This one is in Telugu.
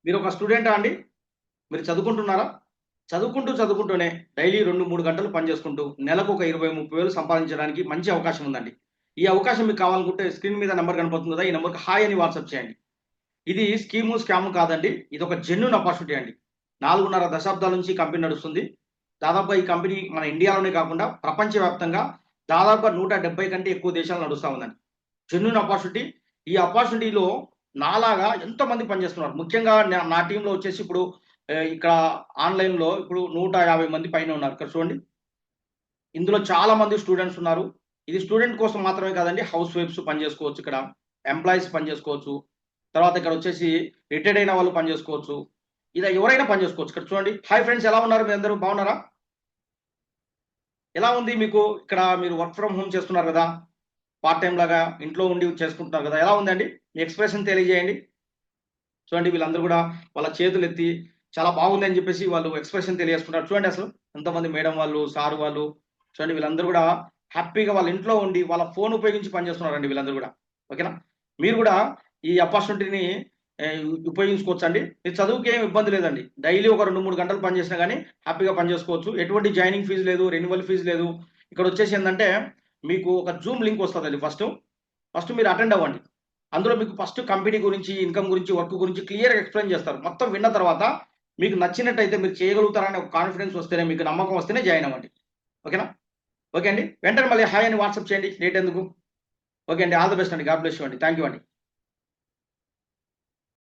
మీరు ఒక స్టూడెంటా అండి? మీరు చదువుకుంటున్నారా? చదువుకుంటూనే డైలీ 2, 3 గంటలు పని చేసుకుంటూ నెలకు ఒక 20, 30 వేలు సంపాదించడానికి మంచి అవకాశం ఉందండి. ఈ అవకాశం మీకు కావాలనుకుంటే స్క్రీన్ మీద నంబర్ కనపడుతుంది కదా! ఈ నంబర్‌కి హాయ్ అని వాట్సాప్ చేయండి. ఇది స్కీము, స్కాము కాదండి. ఇదొక జెన్యూన్ ఆపర్చునిటీ అండి. 4.5 దశాబ్దాల నుంచి ఈ కంపెనీ నడుస్తుంది. దాదాపుగా ఈ కంపెనీ మన ఇండియాలోనే కాకుండా ప్రపంచవ్యాప్తంగా దాదాపుగా 170 కంటే ఎక్కువ దేశాల్లో నడుస్తా ఉందండి. Genuine opportunity. ఈ ఆపర్చునిటీలో నాలాగా ఎంతోమంది పనిచేస్తున్నారు. ముఖ్యంగా నా టీమ్‌లో వచ్చేసి ఇప్పుడు ఇక్కడ ఆన్‌లైన్‌లో ఇప్పుడు 150 మంది పైన ఉన్నారు. ఇక్కడ చూడండి. ఇందులో చాలా మంది స్టూడెంట్స్ ఉన్నారు. ఇది స్టూడెంట్ కోసం మాత్రమే కాదండి. హౌస్ వైఫ్స్ పని చేసుకోవచ్చు ఇక్కడ. ఎంప్లాయీస్ పని చేసుకోవచ్చు. తర్వాత ఇక్కడ వచ్చేసి రిటైర్డ్ అయిన వాళ్ళు పని చేసుకోవచ్చు. ఇలా ఎవరైనా పని చేసుకోవచ్చు. ఇక్కడ చూడండి. హాయ్ ఫ్రెండ్స్, ఎలా ఉన్నారు మీరందరూ, బాగున్నారా? ఎలా ఉంది మీకు ఇక్కడ మీరు వర్క్ ఫ్రమ్ హోమ్ చేస్తున్నారు కదా! పార్ట్ టైమ్ లాగా ఇంట్లో ఉండి చేసుకుంటున్నారు కదా! ఎలా ఉందండి? మీ ఎక్స్‌ప్రెషన్ తెలియజేయండి. చూడండి, వీళ్ళందరూ గూడా వాళ్ళ చేతులెత్తి చాలా బాగుందని జెప్పేసి వాళ్ళు ఎక్స్‌ప్రెషన్ తెలియజేసుకుంటారు. చూడండి అసలు ఎంతమంది మేడం వాళ్ళు, సార్ వాళ్ళు, చూడండి వీళ్ళందరూ గూడా హ్యాపీగా వాళ్ళ ఇంట్లో ఉండి వాళ్ళ ఫోన్ ఉపయోగించి పనిచేస్తున్నారండి వీళ్ళందరూ గూడా. ఓకేనా? మీరు గూడా ఈ ఆపర్చునిటీని ఉపయోగించుకోవచ్చండి. మీ చదువుకి ఏమి ఇబ్బంది లేదండి. డైలీ ఒక 2, 3 గంటలు పని చేసినా గాని హ్యాపీగా పని చేసుకోవచ్చు. ఎటువంటి జాయినింగ్ ఫీజ్ లేదు, రెన్యువల్ ఫీజ్ లేదు. ఇక్కడొచ్చేసి ఏందంటే మీకు ఒక జూమ్ లింక్ వస్తదండి ఫస్ట్ మీరు అటెండ్ అవ్వండి. అందులో మీకు ఫస్ట్ కంపెనీ గురించి, ఇన్‌కమ్ గురించి, వర్క్ గురించి క్లియర్‌గా ఎక్స్‌ప్లెయిన్ చేస్తారు. మొత్తం విన్న తర్వాత మీకు నచ్చినట్టయితే మీరు చేయగలుగుతారనే ఒక కాన్ఫిడెన్స్ వస్తేనే, మీకు నమ్మకం వస్తేనే జాయిన్ అవ్వండి. ఓకేనా? ఓకే అండి. వెంటనే మళ్ళీ హాయ్ అని వాట్సాప్ చేయండి. లేట్ ఎందుకు? ఓకే అండి. ఆల్ ది బెస్ట్ అండి. గాడ్ బ్లెస్ యూ అండి. థాంక్ యూ అండి.